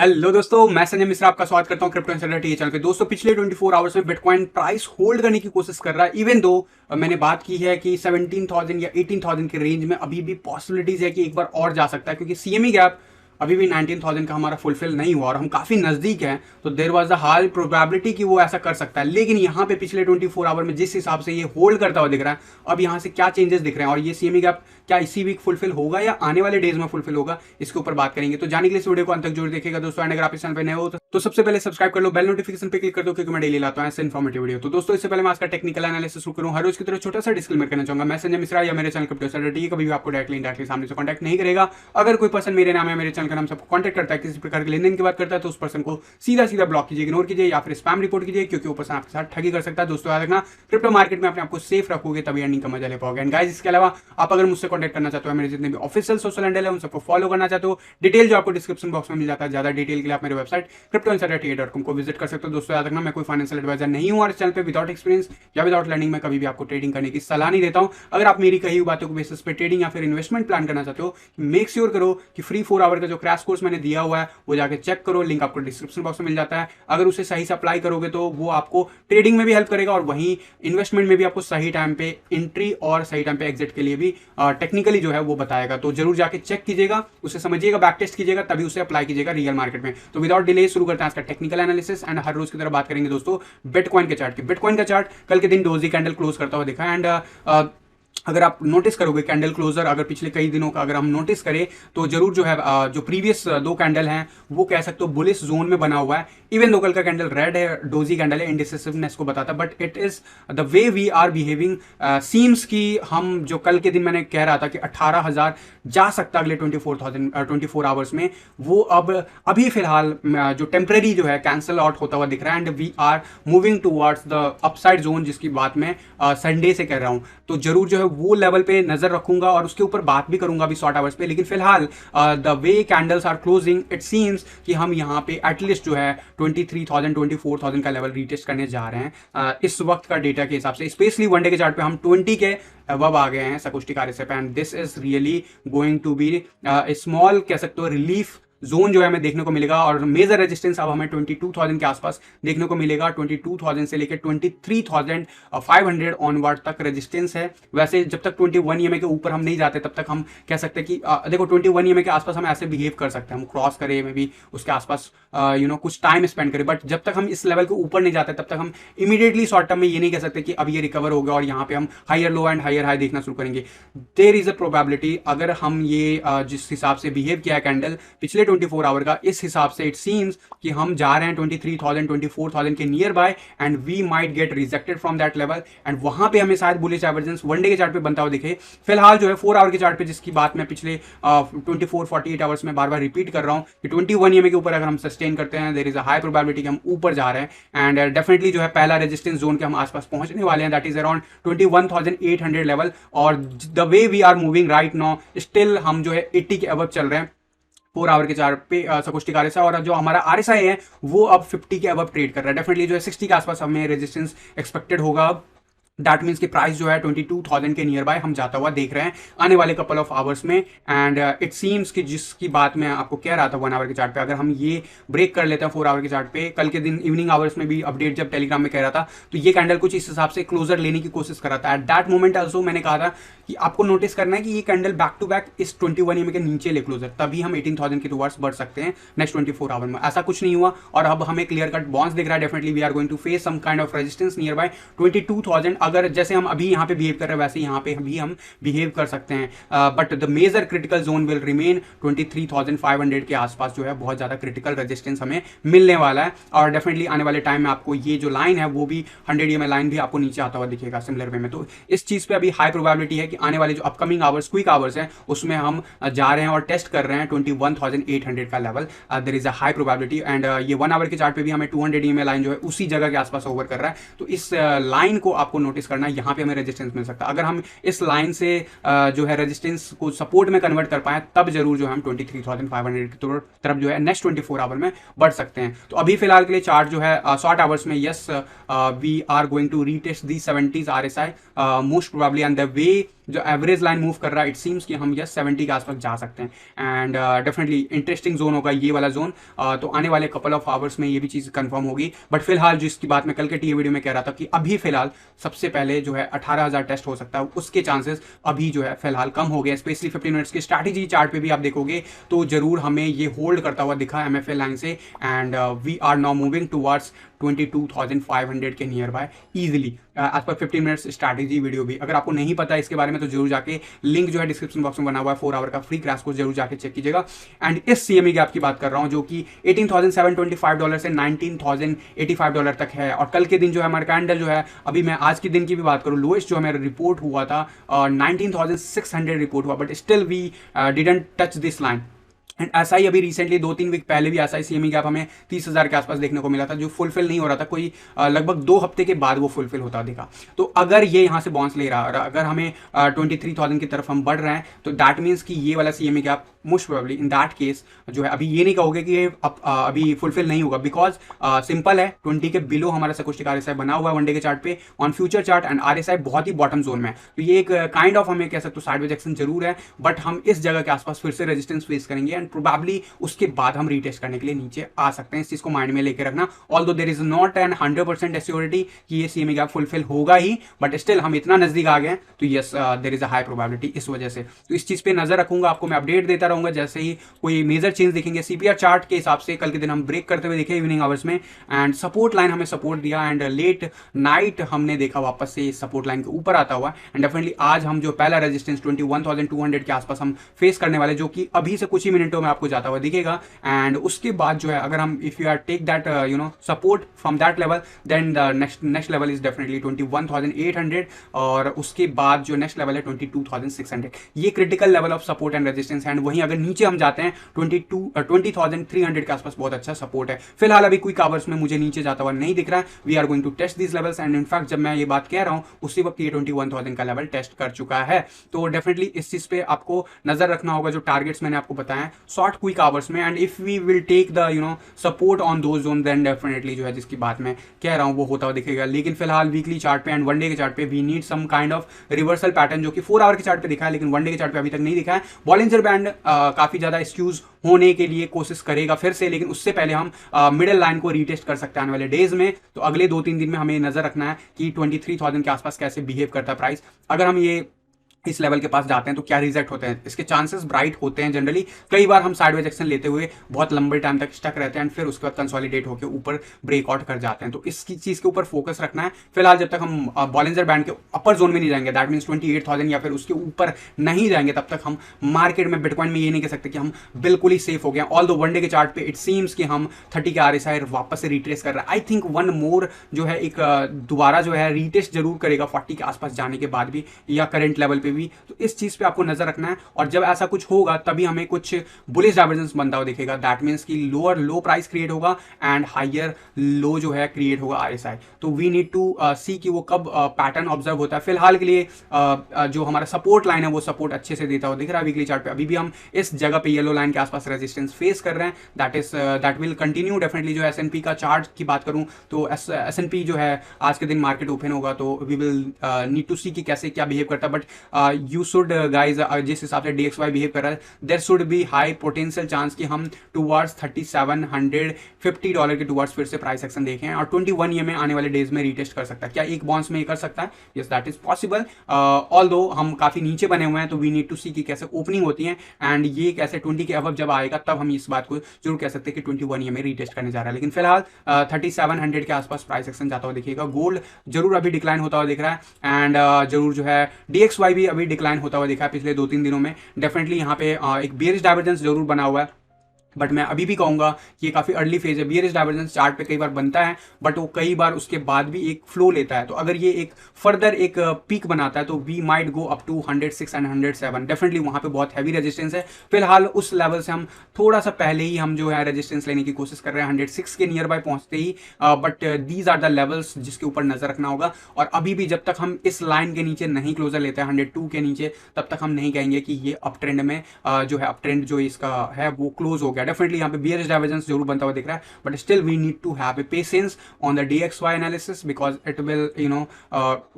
Hello दोस्तों, मैं संजय मिश्रा आपका स्वागत करता हूं क्रिप्टो इनसाइडर टी चैनल पे। दोस्तों, पिछले 24 आवर्स में बिटकॉइन प्राइस होल्ड करने की कोशिश कर रहा है। इवन दो मैंने बात की है कि 17,000 या 18,000 के रेंज में अभी भी पॉसिबिलिटीज है कि एक बार और जा सकता है, क्योंकि सीएमई गैप अभी भी 19,000 का हमारा फुलफिल नहीं हुआ और हम काफी नजदीक हैं। तो there was a high probability कि वो ऐसा कर सकता है। लेकिन यहाँ पे पिछले 24 आवर में जिस हिसाब से ये होल्ड करता हुआ दिख रहा है, अब यहाँ से क्या चेंजेस दिख रहे हैं और ये सीएमई गैप क्या इसी वीक फुलफिल होगा या आने वाले डेज में फुलफिल होगा, इसके ऊपर बात करेंगे। तो जाने के लिए इस वीडियो को अंत तक जरूर देखिएगा दोस्तों। एंड अगर आप इस चैनल पे नए हो तो सबसे पहले सब्सक्राइब कर लो, बेल नोटिफिकेशन पे क्लिक कर दो, क्योंकि मैं डेली लाता हूं ऐसे इन्फॉर्मेटिव वीडियो। तो दोस्तों, इससे पहले मैं आज का टेक्निकल एनालिसिस शुरू करूं, हर रोज की तरह छोटा सा डिस्क्लेमर करना चाहूंगा। मैं संजय मिश्रा या मेरे चैनल क्रिप्टो इनसाइडर कभी भी आपको डायरेक्टली सामने से कॉन्टैक्ट नहीं करेगा। अगर कोई पर्सन मेरे नाम है, मेरे चैनल का नाम सबको कॉन्टैक्ट करता है, किसी प्रकार के लेनदेन की बात करता है, तो उस पर्सन को सीधा सीधा ब्लॉक कीजिए, इग्नोर कीजिए या फिर स्पैम रिपोर्ट कीजिए, क्योंकि वो पर्सन आपके साथ ठगी कर सकता है। दोस्तों याद रखना, क्रिप्टो मार्केट में अपने आपको सेफ रखोगे तभी अर्निंग का मजा ले पाओगे। एंड गाइस, इसके अलावा आप अगर मुझसे कॉन्टैक्ट करना चाहते हो, मेरे जितने भी ऑफिशियल सोशल हैंडल है उन सबको फॉलो करना चाहते हो, डिटेल जो आपको डिस्क्रिप्शन बॉक्स में मिल जाता है। ज्यादा डिटेल के लिए आप मेरे वेबसाइट cryptoinsider.com को विजिट कर सकते हो। दोस्तों याद रखना, मैं कोई फाइनेंशियल एडवाइजर नहीं हूं और इस चैनल पे विदाउट एक्सपीरियंस या विदाउट लर्निंग मैं कभी भी आपको ट्रेडिंग करने की सलाह नहीं देता हूं। अगर आप मेरी कही हुई बातों को बेसिस पे ट्रेडिंग या फिर इन्वेस्टमेंट प्लान करना चाहते हो, मेक श्योर करो कि फ्री 4 आवर का जो क्रैश कोर्स मैंने दिया हुआ है वो जाके चेक करो, लिंक आपको डिस्क्रिप्शन बॉक्स में मिल जाता है। अगर उसे सही से अप्लाई करोगे तो वो आपको ट्रेडिंग में भी हेल्प करेगा और वहीं इन्वेस्टमेंट में भी आपको सही टाइम पे एंट्री और सही टाइम पे एग्जिट के लिए भी टेक्निकली जो है वो बताएगा। तो जरूर जाके चेक कीजिएगा, उसे समझिएगा, बैक टेस्ट कीजिएगा, तभी उसे अप्लाई कीजिएगा रियल मार्केट में। तो विदाउट डिले शुरू करते हैं आज का टेक्निकल एनालिसिस। एंड हर रोज की तरह बात करेंगे दोस्तों बिटकॉइन के चार्ट की। बिटकॉइन का चार्ट कल के दिन डोजी कैंडल क्लोज करता हुआ दिखा। एंड अगर आप नोटिस करोगे कैंडल क्लोजर, अगर पिछले कई दिनों का अगर हम नोटिस करें तो जरूर जो है जो प्रीवियस दो कैंडल हैं वो कह सकते हो बुलिश जोन में बना हुआ है। इवन दो कल का कैंडल रेड है, डोजी कैंडल है, इंडिसिसिवनेस को बताता है, but it is the way we are behaving seems की हम जो कल के दिन मैंने कह रहा था कि 18,000 जा सकता अगले 24 आवर्स में, वो अब अभी फिलहाल जो टेम्परेरी जो है कैंसल आउट होता हुआ दिख रहा है। And we are moving towards the upside zone, जिसकी बात मैं संडे से कर रहा हूं। तो जरूर जो है वो लेवल पे नजर रखूंगा और उसके ऊपर बात भी करूंगा अभी शॉर्ट आवर्स पे। लेकिन फिलहाल the way candles are closing, it seems कि हम यहाँ पे एटलीस्ट जो है 23,000 24,000 का लेवल रीटेस्ट करने जा रहे हैं इस वक्त का डेटा के हिसाब से। स्पेशली वनडे के चार्ट पे हम 20 के अबव आ गए हैं सकुष्टिक RSI, and this is really going to be small कह सकते हो रिलीफ जोन जो है हमें देखने को मिलेगा। और मेजर रेजिस्टेंस अब हमें 22,000 के आसपास देखने को मिलेगा। 22,000 से लेकर 23,500 ऑनवर्ड तक रेजिस्टेंस है। वैसे जब तक 21 ईएमए के ऊपर हम नहीं जाते तब तक हम कह सकते हैं कि देखो 21 ईएमए के आसपास हम ऐसे बिहेव कर सकते हैं, हम क्रॉस करें में भी उसके आसपास कुछ टाइम स्पेंड करें, बट जब तक हम इस लेवल के ऊपर नहीं जाते तब तक हम इमीडिएटली शॉर्ट टर्म में ये नहीं कह सकते कि अब ये रिकवर हो गया और यहाँ पे हम higher low and higher high देखना शुरू करेंगे। देयर इज अ प्रोबेबिलिटी, अगर हम ये जिस हिसाब से बिहेव किया है कैंडल पिछले 24 आवर का, इस हिसाब से इट सीम्स कि हम जा रहे हैं 23,000 24,000 के near by, and we might get rejected from that level. एंड वहां पे हमें शायद बुलिश डाइवर्जेंस वनडे के चार्ट पे बनता हुआ दिखे। फिलहाल जो है 4 आवर के चार्ट पे, जिसकी बात मैं पिछले 24-48 आवर्स में बार बार रिपीट कर रहा हूं कि 21 ईएमए के ऊपर अगर हम सस्टेन करते हैं, there is a high probability कि हम ऊपर जा रहे हैं। एंड डेफिनेटली जो है पहला रेजिस्टेंस जोन के हम आसपास पहुंचने वाले हैं, दैट इज अराउंड 21,800 लेवल। और the way we are moving right now, still हम जो है 80 के अबव चल रहे हैं 4 आवर के चार्ट पे सकुष्टिक आरएसआई, और जो हमारा आरएसआई है वो अब 50 के अबव ट्रेड कर रहा है। डेफिनेटली जो है 60 के आसपास हमें रेजिस्टेंस एक्सपेक्टेड होगा। दैट मीन्स कि प्राइस जो है 22,000 के नियर बाय हम जाता हुआ देख रहे हैं आने वाले कपल ऑफ आवर्स में। एंड इट सीम्स कि जिसकी बात मैं आपको कह रहा था 1 आवर के चार्ट पे, अगर हम ये ब्रेक कर लेते हैं 4 आवर के चार्ट पे, कल के दिन इवनिंग आवर्स में भी अपडेट जब टेलीग्राम में कह रहा था तो ये कैंडल कुछ इस हिसाब से क्लोजर लेने की कोशिश कर रहा था। एट दैट मोमेंट ऑल्सो मैंने कहा था कि आपको नोटिस करना है कि ये कैंडल बैक टू बैक इस 21 ईएमए के नीचे ले क्लोजर, तभी हम 18,000 के टुवर्ड्स बढ़ सकते हैं नेक्स्ट 24 आवर में। ऐसा कुछ नहीं हुआ और अब हमें क्लियर कट बाउंस दिख रहा है। Definitely we are going to face some kind of resistance near by 22,000। अगर जैसे हम अभी यहाँ पे बिहेव कर रहे हैं वैसे यहाँ पे भी हम बिहेव कर सकते हैं, but the major critical zone will remain 23,500 के आसपास जो है बहुत ज्यादा क्रिटिकल रेजिस्टेंस हमें मिलने वाला है। और डेफिनेटली आने वाले टाइम में आपको ये जो लाइन है वो भी 100 ईएमए लाइन भी आपको नीचे आता हुआ दिखेगा सिमिलर वे में। तो इस चीज पे अभी हाई प्रोबेबिलिटी है कि आने वाले जो अपकमिंग आवर्स क्विक आवर्स हैं उसमें हम जा रहे हैं और टेस्ट कर रहे हैं 21,800 का level. There is a high probability. And ये 1 आवर के चार्ट पे भी हमें 200 ईएमए लाइन जो है उसी जगह के आसपास ओवर कर रहा है। तो इस लाइन को आपको नोटिस करना है, यहाँ पे हमें रेजिस्टेंस मिल सकता है। अगर हम इस लाइन से जो है रेजिस्टेंस को सपोर्ट में कन्वर्ट कर पाए तब जरूर जो है हम 23,500 की तरफ जो है नेक्स्ट 24 आवर में बढ़ सकते हैं। तो अभी फिलहाल के लिए चार्ट जो है शॉर्ट आवर्स में yes we are going to retest the 70s RSI most probably, and the way जो एवरेज लाइन मूव कर रहा है इट सीम्स कि हम यस 70 के आसपास जा सकते हैं एंड डेफिनेटली इंटरेस्टिंग जोन होगा ये वाला जोन। तो आने वाले कपल ऑफ आवर्स में ये भी चीज़ कंफर्म होगी। बट फिलहाल जिसकी बात मैं कल के टी वीडियो में कह रहा था कि अभी फिलहाल सबसे पहले जो है 18,000 टेस्ट हो सकता है, उसके चांसेस अभी जो है फिलहाल कम हो गए। स्पेशली 15 मिनट्स की स्ट्रैटेजी चार्ट पे भी आप देखोगे तो जरूर हमें ये होल्ड करता हुआ दिखा MFA लाइन से and we are now moving towards 22,500 के near bye easily as per 15 minutes strategy video भी। अगर आपको नहीं पता इसके बारे में तो जरूर जाके लिंक जो है डिस्क्रिप्शन बॉक्स में बना हुआ है 4 आवर का फ्री क्रैश कोर्स, जरूर जाके चेक कीजिएगा। एंड इस CME गैप की बात कर रहा हूं जो कि $18,725 से $19,085 तक है। और कल के दिन जो है हमारा कैंडल जो है, अभी मैं आज के दिन की भी बात करूं, लोएस्ट जो हमारा रिपोर्ट हुआ था 19,600 रिपोर्ट हुआ, but still we didn't touch this line. And ऐसा ही अभी रिसेंटली 2-3 वीक पहले भी ऐसा ही CME गैप हमें 30,000 के आसपास देखने को मिला था, जो फुलफिल नहीं हो रहा था। कोई लगभग 2 हफ्ते के बाद वो फुलफिल होता दिखा। तो अगर ये यहाँ से बाउंस ले रहा है और अगर हमें 23,000 की तरफ हम बढ़ रहे हैं तो दैट मीन्स कि ये वाला CME gap most probably in that case जो है, अभी ये नहीं कहोगे कि ये अभी फुलफिल नहीं होगा, बिकॉज सिंपल है 20 के बिलो हमारा सकोस्टिक RSI बना हुआ है वनडे के चार्ट पे, on future chart and RSI बहुत ही बॉटम जोन में है। तो ये एक काइंड ऑफ हमें कह सकते हो साइडवेज एक्शन जरूर है, बट हम इस जगह के आसपास फिर से रेजिस्टेंस फेस करेंगे एंड प्रोबेबली उसके बाद हम रीटेस्ट करने के लिए नीचे आ सकते हैं। इस चीज को माइंड में लेकर रखना। Although there is not an 100% assurity कि ये CME गैप फुलफिल होगा ही, बट स्टिल हम इतना नजदीक आ गए तो yes there is a high probability इस वजह से। तो इस चीज पे नजर रखूंगा, आपको मैं अपडेट देता रहूंगा जैसे ही कोई मेजर चेंज दिखेंगे। CPR चार्ट के हिसाब से कल के दिन हम ब्रेक करते हुए दिखे इवनिंग आवर्स में एंड सपोर्ट लाइन हमें सपोर्ट दिया एंड लेट नाइट हमने देखा वापस से सपोर्ट लाइन के ऊपर आता हुआ एंड डेफिनेटली आज हम जो पहला रेजिस्टेंस 21,200 के आसपास हम फेस करने वाले, जो कि अभी से कुछ ही मिनटों में आपको जाता हुआ दिखेगा। एंड उसके बाद जो है अगर हम if you are take that support from that level then the next level is definitely 21,800 और उसके बाद जो नेक्स्ट लेवल है 22,600। ये critical level of support and resistance है। वहीं अगर नीचे हम जाते हैं 20,300 के आसपास बहुत अच्छा सपोर्ट है। फिलहाल अभी क्विक आवर्स में मुझे नीचे जाता हुआ नहीं दिख रहा है। We are going to test this levels and in fact जब मैं ये बात कह रहा हूं उसी वक्त ये 21,000 का लेवल टेस्ट कर चुका है। तो डेफिनेटली इस चीज पे आपको नजर रखना होगा जो टारगेट्स मैंने आपको बताया शॉर्ट क्विक आवर्स में, and if we will take the support on those zone then definitely जो है जिसकी बात मैं कह रहा हूं वो होता हुआ दिखेगा। लेकिन फिलहाल वीकली चार्ट पे एंड वनडे के चार्ट पे we need some kind of reversal pattern, जो कि 4 आवर के चार्ट पे दिखा है लेकिन वनडे के चार्ट पे अभी तक नहीं दिखा है। बॉलिंजर बैंड काफी ज्यादा एक्सक्यूज होने के लिए कोशिश करेगा फिर से, लेकिन उससे पहले हम मिडिल लाइन को रीटेस्ट कर सकते हैं आने वाले डेज में। तो अगले 2-3 दिन में हमें नजर रखना है कि 23,000 के आसपास कैसे बिहेव करता है प्राइस। अगर हम ये इस लेवल के पास जाते हैं तो क्या रिजेक्ट होते हैं, इसके चांसेस ब्राइट होते हैं जनरली। कई बार हम साइडवेज एक्शन लेते हुए बहुत लंबे टाइम तक स्टक रहते हैं एंड फिर उसके बाद कंसोलिडेट होकर ऊपर ब्रेकआउट कर जाते हैं। तो इसकी चीज के ऊपर फोकस रखना है। फिलहाल जब तक हम बॉलिंजर बैंड के अपर जोन में नहीं जाएंगे, दैट मीन्स 28,000 या फिर उसके ऊपर नहीं जाएंगे, तब तक हम मार्केट में बिटकॉइन में ये नहीं कह सकते कि हम बिल्कुल ही सेफ हो गए। ऑल दो वनडे के चार्ट पे इट सीम्स कि हम 30 के RSI वापस से रिट्रेस कर रहे हैं। आई थिंक वन मोर जो है एक दोबारा जो है रिटेस्ट जरूर करेगा 40 के आसपास जाने के बाद भी या करंट लेवल पे भी। तो इस चीज पे आपको नजर रखना है और जब ऐसा कुछ होगा तभी हमें कुछ बुलिश डाइवर्जेंस बनता हुआ दिखेगा। दैट मींस कि लोअर लो प्राइस क्रिएट होगा एंड हायर लो जो है क्रिएट होगा RSI। तो वी नीड टू सी कि वो कब पैटर्न ऑब्जर्व होता है। फिलहाल के लिए जो हमारा सपोर्ट लाइन है वो सपोर्ट अच्छे से देता हुआ दिख रहा है वीकली चार्ट पे। अभी भी हम इस जगह पे येलो लाइन के आसपास रेजिस्टेंस फेस कर रहे हैं। That will continue definitely. जो S&P का चार्ट की बात करूं तो S&P जो है आज के दिन मार्केट ओपन होगा तो वी विल नीड टू सी कि कैसे क्या बिहेव करता है। बट यू शुड गाइज जिस हिसाब से DXY बिहेव कर रहा है there should be high potential chance कि हम टुवर्ड्स $3,750 के टुवर्ड्स फिर से प्राइस एक्शन देखें और 21 ये में आने वाले डेज में रीटेस्ट कर सकता है। क्या एक बाउंस में ये कर सकता है? Yes that is possible. Although हम काफी नीचे बने हुए हैं तो वी नीड टू सी कि कैसे ओपनिंग होती है एंड ये कैसे 20 के अबव जब आएगा तब हम इस बात को जरूर कह सकते हैं कि 21 ये में रीटेस्ट करने जा रहा है। लेकिन फिलहाल 3700 के आसपास प्राइस एक्शन जाता हुआ दिखेगा। गोल्ड जरूर अभी डिक्लाइन होता हुआ दिख रहा है एंड जरूर जो है DXY भी अभी डिक्लाइन होता हुआ दिखा है पिछले 2-3 दिनों में। डेफिनेटली यहाँ पे एक बेयरिश डाइवर्जेंस जरूर बना हुआ है, बट मैं अभी भी कहूंगा कि ये काफी अर्ली फेज है। बियरिश डाइवर्जेंस चार्ट पे कई बार बनता है बट वो कई बार उसके बाद भी एक फ्लो लेता है। तो अगर ये एक फर्दर एक पीक बनाता है तो we might go up to 106 and 107। Definitely वहां पे बहुत हैवी रेजिस्टेंस है। फिलहाल उस लेवल से हम थोड़ा सा पहले ही हम जो है रेजिस्टेंस लेने की कोशिश कर रहे हैं 106 के नियर बाय पहुंचते ही। But these are the levels जिसके ऊपर नजर रखना होगा और अभी भी जब तक हम इस लाइन के नीचे नहीं क्लोजर लेते हैं 102 के नीचे तब तक हम नहीं कहेंगे कि ये अप ट्रेंड में जो है अप ट्रेंड जो इसका है वो क्लोज हो गया। गया। डेफिनेटली यहाँ पे बियरिश डाइवर्जेंस जरूर बनता हुआ दिख रहा है, but still we need to have a patience on the DXY analysis because it will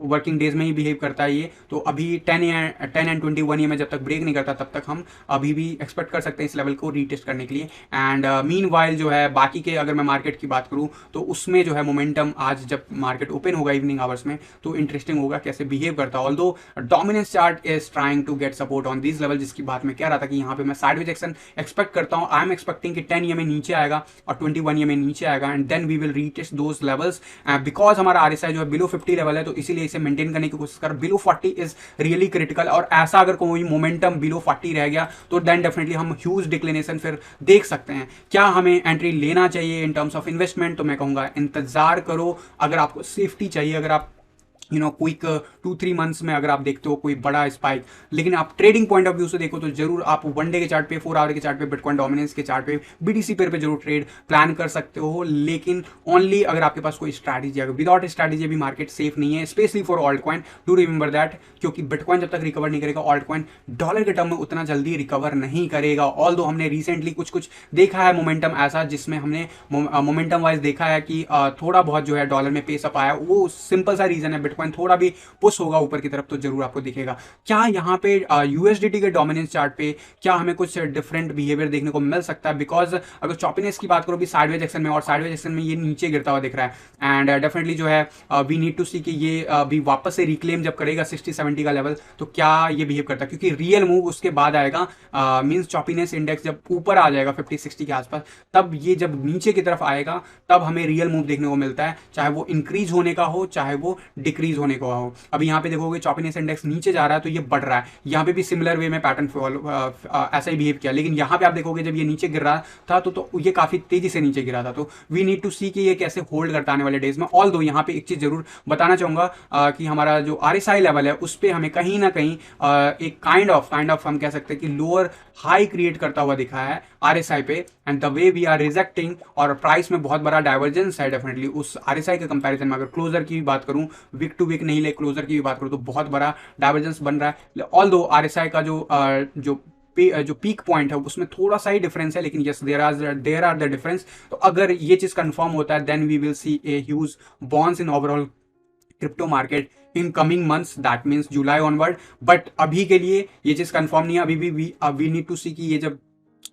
working days में ही बिहेव करता है ये। तो अभी 10 एंड 21 EMA जब तक ब्रेक नहीं करता तब तक हम अभी भी एक्सपेक्ट कर सकते हैं इस लेवल को रीटेस्ट करने के लिए। एंड मीन वाइल जो है बाकी के, अगर मैं मार्केट की बात करूँ तो उसमें जो है मोमेंटम आज जब मार्केट ओपन होगा इवनिंग आवर्स में तो इंटरेस्टिंग होगा कैसे बिहेव करता है। Although dominance chart is trying to get support on this level, जिसकी बात मैं कह रहा था कि यहाँ पे मैं साइडवेज एक्शन एक्सपेक्ट करता हूँ। आई एम एक्सपेक्टिंग कि 10 EMA नीचे आएगा और 21 EMA नीचे आएगा and then we will retest those levels because हमारा RSI जो है बिलो 50 लेवल है, तो इसीलिए इसे मेंटेन करने की कोशिश कर। बिलो 40 इज रियली क्रिटिकल, और ऐसा अगर कोई मोमेंटम बिलो 40 रह गया तो देन डेफिनेटली हम ह्यूज डिक्लिनेशन फिर देख सकते हैं। क्या हमें एंट्री लेना चाहिए इन टर्म्स ऑफ इन्वेस्टमेंट? तो मैं कहूंगा इंतजार करो। अगर आपको सेफ्टी चाहिए, अगर आप क्विक 2-3 मंथ्स में अगर आप देखते हो कोई बड़ा स्पाइक, लेकिन आप ट्रेडिंग पॉइंट ऑफ व्यू से देखो तो जरूर आप 1 डे के चार्ट पे, 4 आवर के चार्ट पे, बिटकॉइन डोमिनेंस के चार्ट पे, BTC पेयर पे जरूर ट्रेड प्लान कर सकते हो, लेकिन ओनली अगर आपके पास कोई स्ट्रैटेजी है। विदाउट स्ट्रैटेजी भी मार्केट सेफ नहीं है, specially for alt coin. Do remember that, क्योंकि बिटकॉइन जब तक रिकवर नहीं करेगा, ऑल्ट कॉइन डॉलर के टर्म में उतना जल्दी रिकवर नहीं करेगा। ऑल्दो हमने रिसेंटली कुछ देखा है मोमेंटम ऐसा, जिसमें हमने मोमेंटम वाइज देखा है कि थोड़ा बहुत जो है डॉलर में पेस अप आया। वो सिंपल सा रीजन है, बिटकॉइन थोड़ा भी पुश होगा ऊपर की तरफ तो जरूर आपको दिखेगा। क्या यहाँ पे USDT के डोमिनेंस चार्ट पे क्या हमें कुछ डिफरेंट बिहेवियर देखने को मिल सकता है? बिकॉज अगर चॉपीनेस की बात करो भी साइडवेज एक्शन में, और साइडवेज एक्शन में ये नीचे गिरता हुआ दिख रहा है एंड डेफिनेटली जो है वी नीड टू सी कि ये भी वापस से रिक्लेम जब करेगा 60-70 का लेवल तो क्या ये बिहेव करता है, क्योंकि रियल मूव उसके बाद आएगा। मींस चॉपीनेस इंडेक्स जब ऊपर आ जाएगा 50-60 के आसपास, तब ये जब नीचे की तरफ आएगा तब हमें रियल मूव देखने को मिलता है, चाहे वो इंक्रीज होने का हो चाहे वो डिक्रीज होने का हो। अभी यहाँ पे देखोगे चॉपीनेस इंडेक्स नीचे जा रहा है तो ये बढ़ रहा है, यहाँ पे भी सिमिलर वे में पैटर्न फॉलो ऐसा ही बिहेव किया, लेकिन यहाँ पे आप देखोगे जब ये नीचे गिर रहा था तो ये काफी तेजी से नीचे गिरा था। तो वी नीड टू सी कि ये कैसे होल्ड करता आने वाले डेज में। ऑल दो यहाँ पे एक चीज जरूर बताना चाहूंगा कि हमारा जो RSI लेवल है उस पर हमें कहीं ना कहीं एक काइंड ऑफ हम कह सकते हैं कि लोअर हाई क्रिएट करता हुआ दिखा है RSI पे, and the way we are rejecting, और प्राइस में बहुत बड़ा डाइवर्जेंस है डेफिनेटली उस RSI के कंपैरिजन में। अगर क्लोजर की भी बात करूं, वीक टू वीक नहीं ले क्लोजर की भी बात करूं तो बहुत बड़ा डाइवर्जेंस बन रहा है। ऑल्दो RSI का जो पीक पॉइंट है उसमें थोड़ा सा ही डिफरेंस है, लेकिन yes there are the difference. तो अगर ये चीज कंफर्म होता है then we will see a huge bounce in overall crypto market in coming months, that means July onward. But अभी के लिए ये चीज कंफर्म नहीं है, अभी भी वी नीड टू सी कि ये जब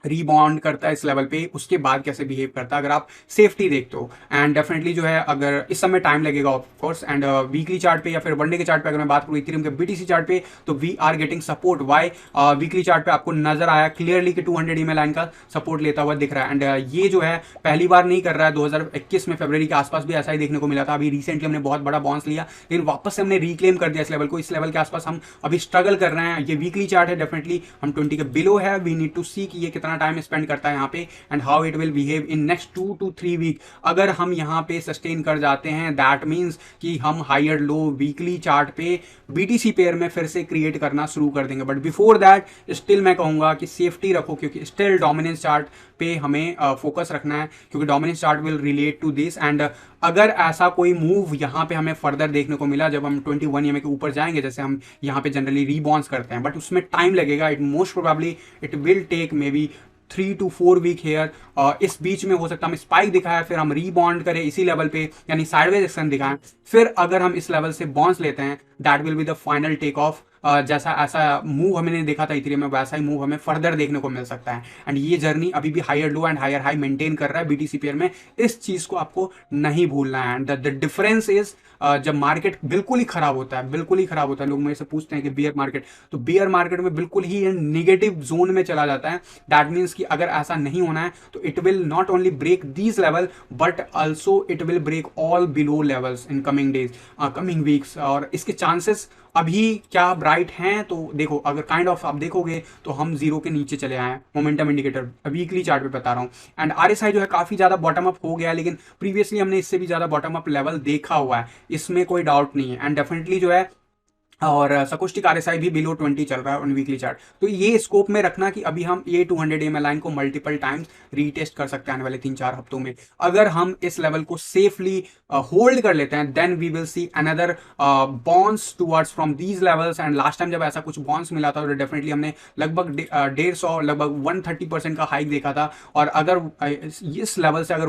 रीबाउंड करता है इस लेवल पे उसके बाद कैसे बिहेव करता है, अगर आप सेफ्टी देखते हो। एंड डेफिनेटली जो है अगर इस समय टाइम लगेगा of course, and weekly chart पे या फिर 1 डे के चार्ट पे अगर मैं बात करूँ इथेरियम के BTC चार्ट पे, तो we are getting support. Why weekly chart पे आपको नजर आया क्लियरली कि 200 EMA लाइन का सपोर्ट लेता हुआ दिख रहा है। एंड ये जो है पहली बार नहीं कर रहा है, 2021 में फरवरी के आसपास भी ऐसा ही देखने को मिला था। अभी रिसेंटली हमने बहुत बड़ा बाउंस लिया, लेकिन वापस से हमने रिक्लेम कर दिया इस लेवल को। इस लेवल के आसपास हम अभी स्ट्रगल कर रहे हैं। ये वीकली चार्ट है, डेफिनेटली हम 20 के बिलो है। वी नीड टू सी कि ये कितना टाइम स्पेंड करता है यहाँ पे and how it will behave in next 2 to 3 week. अगर हम यहाँ पे सस्टेन कर जाते हैं दैट मींस कि हम हायर लो वीकली चार्ट पे BTC पेयर में फिर से क्रिएट करना शुरू कर देंगे। बट बिफोर दैट स्टिल मैं कहूंगा कि सेफ्टी रखो, क्योंकि स्टिल डोमिनेंस चार्ट पे हमें फोकस रखना है, क्योंकि dominance chart will relate to this. And अगर ऐसा कोई मूव यहाँ पे हमें फर्दर देखने को मिला जब हम 21 EMA के ऊपर जाएंगे, जैसे हम यहाँ पे जनरली रीबाउंस करते हैं, बट उसमें टाइम लगेगा। It most probably it will take maybe 3 to 4 week here. इस बीच में हो सकता है हम स्पाइक दिखाएं, फिर हम रीबॉन्ड करें इसी लेवल पे, यानी साइडवेज एक्शन दिखाएं, फिर अगर हम इस लेवल से बाउंस लेते हैं that will be the final take off. जैसा ऐसा मूव हमने देखा था इथेरियम में, वैसा ही मूव हमें फर्दर देखने को मिल सकता है। एंड ये जर्नी अभी भी higher low and higher high maintain कर रहा है BTC पेयर में, इस चीज को आपको नहीं भूलना है। एंड द डिफरेंस इज जब मार्केट बिल्कुल ही खराब होता है, लोग मेरे से पूछते हैं कि बियर मार्केट, तो बियर मार्केट में बिल्कुल ही नेगेटिव जोन में चला जाता है। दैट मीन्स कि अगर ऐसा नहीं होना है तो it will not only break these level but also it will break all below levels in coming days, coming weeks. और इसके चांसेस अभी क्या ब्राइट हैं? तो देखो, अगर काइंड ऑफ आप देखोगे तो हम 0 के नीचे चले आए हैं मोमेंटम इंडिकेटर वीकली चार्ट पे बता रहा हूँ। एंड RSI जो है काफी ज्यादा बॉटम अप हो गया, लेकिन प्रीवियसली हमने इससे भी ज्यादा बॉटम अप लेवल देखा हुआ है, इसमें कोई डाउट नहीं है। एंड डेफिनेटली जो है और सकोस्टिक आरएसआई भी बिलो 20 चल रहा है ऑन वीकली चार्ट। तो ये स्कोप में रखना कि अभी हम ये 200 EMA लाइन को मल्टीपल टाइम्स रीटेस्ट कर सकते हैं आने वाले 3-4 हफ्तों में। अगर हम इस लेवल को सेफली होल्ड कर लेते हैं then we will see another bounce towards from these levels. And last time जब ऐसा कुछ बॉन्स मिला था तो डेफिनेटली हमने लगभग 150 लगभग 130% का हाइक देखा था। और अगर इस लेवल से अगर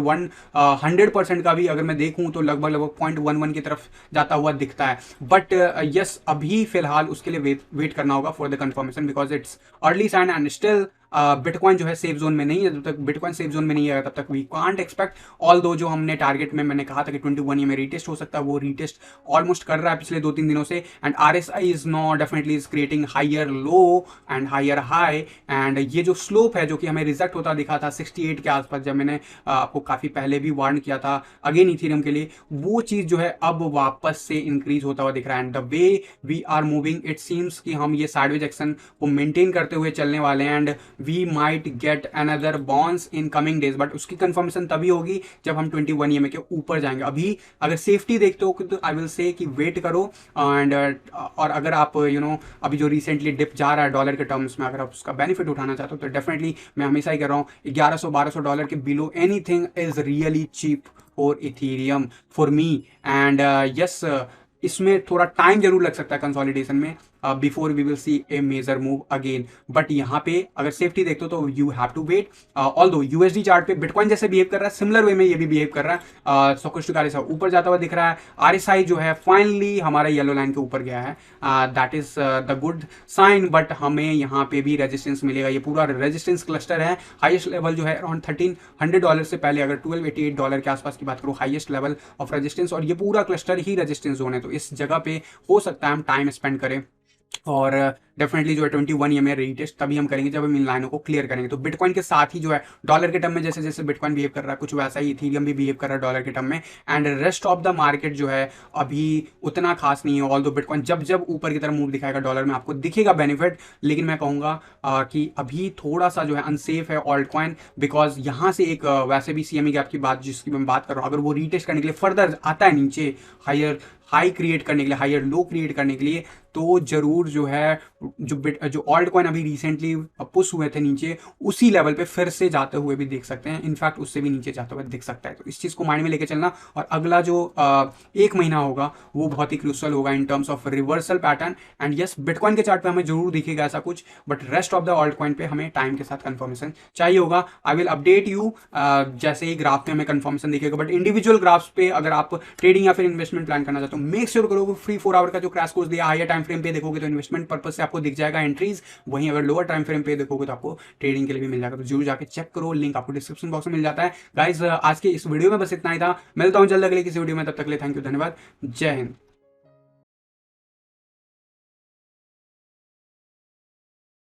100% का भी अगर मैं देखूं तो लगभग लगभग 0.11 की तरफ जाता हुआ दिखता है। बट यस अभी फिलहाल उसके लिए वेट करना होगा for the confirmation, because it's early sign and still bitcoin जो है सेफ जोन में नहीं है। जब तक बिटकॉइन सेफ जोन में नहीं है तब तक वी कांट एक्सपेक्ट। ऑल दो जो हमने टारगेट में मैंने कहा था कि 21 में रीटेस्ट हो सकता है, वो रीटेस्ट ऑलमोस्ट कर रहा है पिछले 2-3 दिनों से। And RSI is no definitely is creating higher low and higher high. And ये जो स्लोप है जो कि हमें रिजेक्ट होता दिखा था 68 के आसपास, जब मैंने आपको काफी पहले भी वार्न किया था अगेन इथेरियम के लिए, वो चीज जो है अब वापस से इंक्रीज होता हुआ दिख रहा है। And the way we are moving it seems कि हम ये साइडवेज एक्शन को मेंटेन करते हुए चलने वाले हैं। And we might get another bounce in coming days, but उसकी कंफर्मेशन तभी होगी जब हम 21 EMA के ऊपर जाएंगे। अभी अगर सेफ्टी देखते हो तो आई विल से कि वेट करो। एंड और अगर आप अभी जो रिसेंटली डिप जा रहा है डॉलर के टर्म्स में, अगर आप उसका बेनिफिट उठाना चाहते हो तो डेफिनेटली मैं हमेशा ही कह रहा हूँ $1100-1200 के below anything is really cheap for ethereum for me. And yes इसमें थोड़ा टाइम जरूर लग सकता है कंसोलिडेशन में before we will see a major move again. But यहाँ पे अगर सेफ्टी देखते हो तो you have to wait. Although USD chart पे बिटकॉइन जैसे बिहेव कर रहा है सिमिलर वे में ये भी बिहेव कर रहा है। सकोस्टिक आरएसआई ऊपर जाता हुआ दिख रहा है। आरएसआई जो है फाइनली हमारा येलो लाइन के ऊपर गया है, that is the good sign. But हमें यहाँ पे भी रेजिस्टेंस मिलेगा। ये पूरा रेजिस्टेंस क्लस्टर है। हाईएस्ट लेवल जो है अराउंड $1300 से पहले, अगर $1288 के आसपास की बात करूँ, हाईएस्ट लेवल ऑफ रेजिस्टेंस, और ये पूरा क्लस्टर ही रेजिस्टेंस जोन है। तो इस जगह पे हो सकता है हम टाइम स्पेंड करें। और डेफिनेटली जो है 21 EMA रीटेस्ट तभी हम करेंगे जब हम इन लाइनों को क्लियर करेंगे। तो बिटकॉइन के साथ ही जो है डॉलर के टर्म में जैसे जैसे बिटकॉइन बिहेव कर रहा है कुछ वैसा ही इथेरियम भी बिहेव कर रहा है डॉलर के टर्म में। And rest of the market जो है अभी उतना खास नहीं है। ऑल दो बिटकॉइन जब जब ऊपर की तरफ मूव दिखाएगा डॉलर में आपको दिखेगा बेनिफिट, लेकिन मैं कहूँगा कि अभी थोड़ा सा जो है अनसेफ है ऑल्ट कॉइन, बिकॉज यहाँ से एक वैसे भी CME गैप की बात जिसकी मैं बात कर रहा हूँ, अगर वो रीटेस्ट करने के लिए फर्दर आता है नीचे, हाई क्रिएट करने के लिए, हायर लो क्रिएट करने के लिए, तो जरूर जो है जो ऑल्ट कॉइन अभी रिसेंटली पुश हुए थे नीचे उसी लेवल पे फिर से जाते हुए भी देख सकते हैं। इनफैक्ट उससे भी नीचे जाते हुए दिख सकता है। तो इस चीज को माइंड में लेके चलना। और अगला जो एक महीना होगा वो बहुत ही क्रूशियल होगा in terms of reversal pattern. And yes bitcoin के चार्ट पे हमें जरूर दिखेगा ऐसा कुछ, but rest of the alt coin पे हमें टाइम के साथ कंफर्मेशन चाहिए होगा। आई विल अपडेट यू जैसे ही ग्राफ पे हमें कंफर्मेशन दिखेगा। बट इंडिविजुअल ग्राफ्स पे अगर आप ट्रेडिंग या फिर इन्वेस्टमेंट प्लान करना चाहते हो, मेक श्योर करोगे फ्री 4 आवर का जो क्रैश कोर्स दिया हायर टाइम फ्रेम पे देखोगे तो इन्वेस्टमेंट पर्पस से आपको दिख जाएगा एंट्रीज। वहीं अगर लोअर टाइम फ्रेम पे देखोगे तो आपको ट्रेडिंग के लिए भी मिल जाएगा। तो जरूर जाके चेक करो, लिंक आपको डिस्क्रिप्शन बॉक्स में मिल जाता है। गाइज आज के इस वीडियो में बस इतना ही था। मिलता हूं जल्द अगले किसी वीडियो में, तब तक के लिए थैंक यू, धन्यवाद, जय हिंद।